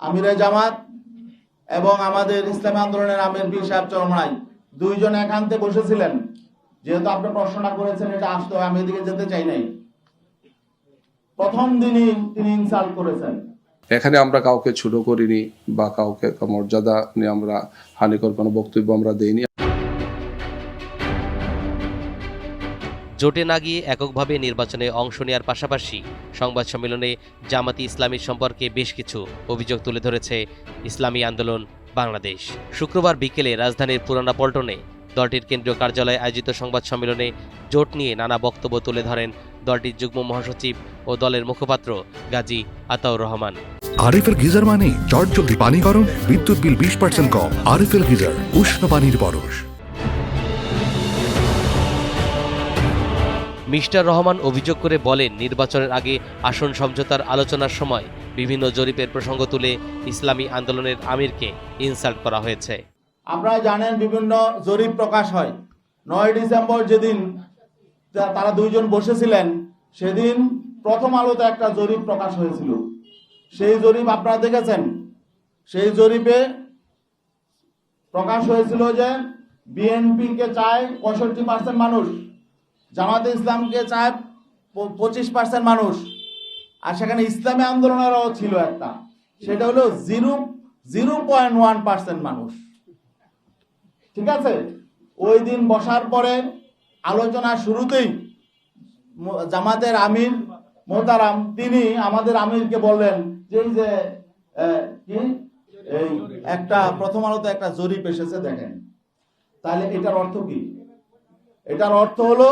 আমিরে জামাত এবং আমাদের ইসলামী আন্দোলনের আমির পীর সাহেব চরমনাই দুইজন একান্তে বসেছিলেন। যেহেতু আপনি প্রশ্নটা করেছেন, এটা আসতে আমি এদিকে যেতে চাই নাই। প্রথম দিনই তিনি ইনসাল্ট করেছেন। এখানে আমরা কাউকে ছোট করিনি বা কাউকে মর্যাদা নিয়ে আমরা হানিকর কোনো বক্তব্য আমরা দেইনি। জোটে না গিয়ে এককভাবে নির্বাচনে অংশ নেওয়ার পাশাপাশি সংবাদ সম্মেলনে জামাতি ইসলামী সম্পর্কে বেশ কিছু অভিযোগ তুলে ধরেছে ইসলামী আন্দোলন বাংলাদেশ। শুক্রবার বিকেলে রাজধানীর পুরানা পল্টনে দলটির কেন্দ্রীয় কার্যালয়ে আয়োজিত সংবাদ সম্মেলনে জোট নিয়ে নানা বক্তব্য তুলে ধরেন দলটির যুগ্ম মহাসচিব ও দলের মুখপাত্র গাজী আতাউর রহমান। আরএফএল গিজার মানে চটজলদি পানি গরম, বিদ্যুৎ বিল 20% কম। আরএফএল গিজার, উষ্ণ পানির পরশ। মিস্টার রহমান অভিযোগ করে বলেন, নির্বাচনের আগে আসন সমঝোতার আলোচনার সময় বিভিন্ন জরিপের প্রসঙ্গ তুলে ইসলামী আন্দোলনের আমিরকে ইনসাল্ট করা হয়েছে। আপনারা জানেন, বিভিন্ন জরিপ প্রকাশ হয়। 9 ডিসেম্বর যেদিন তারা দুইজন বসেছিলেন, সেদিন প্রথম আলোতে একটা জরিপ প্রকাশ হয়েছিল। সেই জরিপ আপনারা দেখেছেন। সেই জরিপে প্রকাশ হয়েছিল যে বিএনপিকে চায় 65% মানুষ, জামাতে ইসলামকে চায় 25% মানুষ, আর সেখানে ইসলামী আন্দোলনেরও ছিল একটা, সেটা হলো 0.1% মানুষ। ঠিক আছে, ওই দিন বসার পরে আলোচনা শুরুতেই জামাতের আমির মোহতারাম তিনি আমাদের আমিরকে বললেন যে এই একটা প্রথম আলোতে একটা জরিপ এসেছে, দেখেন। তাহলে এটার অর্থ কি? এটার অর্থ হলো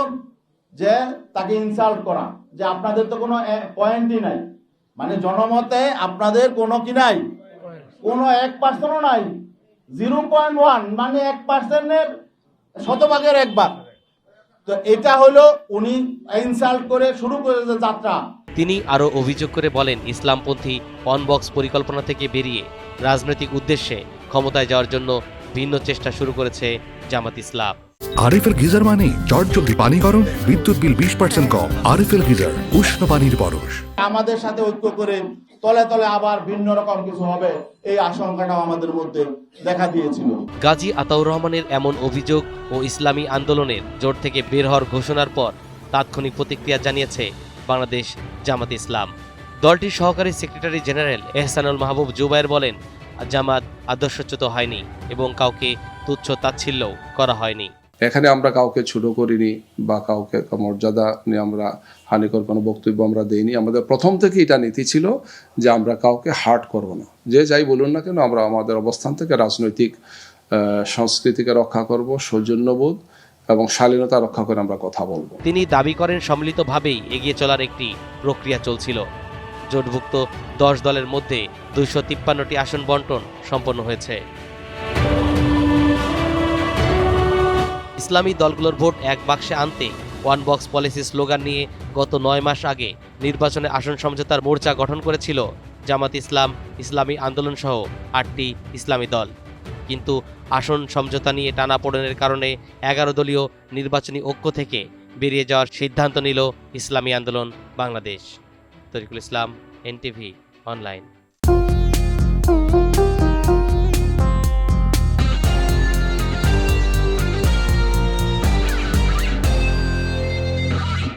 যে তাকে ইনসাল্ট করা, যে আপনাদের তো কোনো পয়েন্টই নাই, মানে জনমতে আপনাদের কোনো কি নাই, কোনো 1%ও নাই। 0.1 মানে 1%-এর শতভাগের 1 ভাগ। তো এটা হলো উনি ইনসাল্ট করে শুরু করেছে যাত্রা। তিনি আরও অভিযোগ করে বলেন, ইসলামপন্থী অনবক্স পরিকল্পনা থেকে বেরিয়ে রাজনৈতিক উদ্দেশ্যে ক্ষমতায় যাওয়ার জন্য ভিন্ন চেষ্টা শুরু করেছে জামাত ইসলাম। আরএফএল গিজার মানে চটজলদি পানি গরম, বিদ্যুৎ বিল 20% কম। আরএফএল গিজার, উষ্ণ পানির পরশ। আমাদের সাথে ঐক্য করে তলে তলে আবার ভিন্ন রকম কিছু হবে, এই আশঙ্কাটাও আমাদের মধ্যে দেখা দিয়েছিল। গাজী আতাউর রহমানের এমন অভিযোগ ও ইসলামী আন্দোলনের জোট থেকে বের হওয়ার ঘোষণার পর তাৎক্ষণিক প্রতিক্রিয়া জানিয়েছে বাংলাদেশ জামাত ইসলাম। দলটির সহকারী সেক্রেটারি জেনারেল এহসানুল মাহবুব জুবায়ের বলেন, জামাত আদর্শচ্যুত হয়নি এবং কাউকে তুচ্ছ তাচ্ছিল্যও করা হয়নি। এখানে আমরা কাউকে ছোট করিনি বা কাউকে মর্যাদা নিয়ে আমরা হানিকর কোনো বক্তব্য আমরা দেইনি। আমাদের প্রথম থেকে এটা নীতি ছিল যে আমরা কাউকে হার্ট করব না, যে যাই বলুন না কেন, আমরা আমাদের অবস্থান থেকে রাজনৈতিক সংস্কৃতিকে রক্ষা করব, সৌজন্যবোধ এবং শালীনতা রক্ষা করে আমরা কথা বলবো। তিনি দাবি করেন, সম্মিলিতভাবেই এগিয়ে চলার একটি প্রক্রিয়া চলছিল। জোটভুক্ত 10 দলের মধ্যে 253টি আসন বন্টন সম্পন্ন হয়েছে। ইসলামী দলগুলোর ভোট এক বাক্সে আনতে ওয়ান বক্স পলিসি স্লোগান নিয়ে গত 9 মাস আগে নির্বাচনে আসন সমঝোতার মোর্চা গঠন করেছিল জামাত ইসলাম, ইসলামী আন্দোলন সহ 8টি ইসলামী দল। কিন্তু আসন সমঝোতা নিয়ে টানাপোড়েনের কারণে 11 দলীয় নির্বাচনী ঐক্য থেকে বেরিয়ে যাওয়ার সিদ্ধান্ত নিল ইসলামী আন্দোলন বাংলাদেশ। তরিকুল ইসলাম, এনটিভি অনলাইন।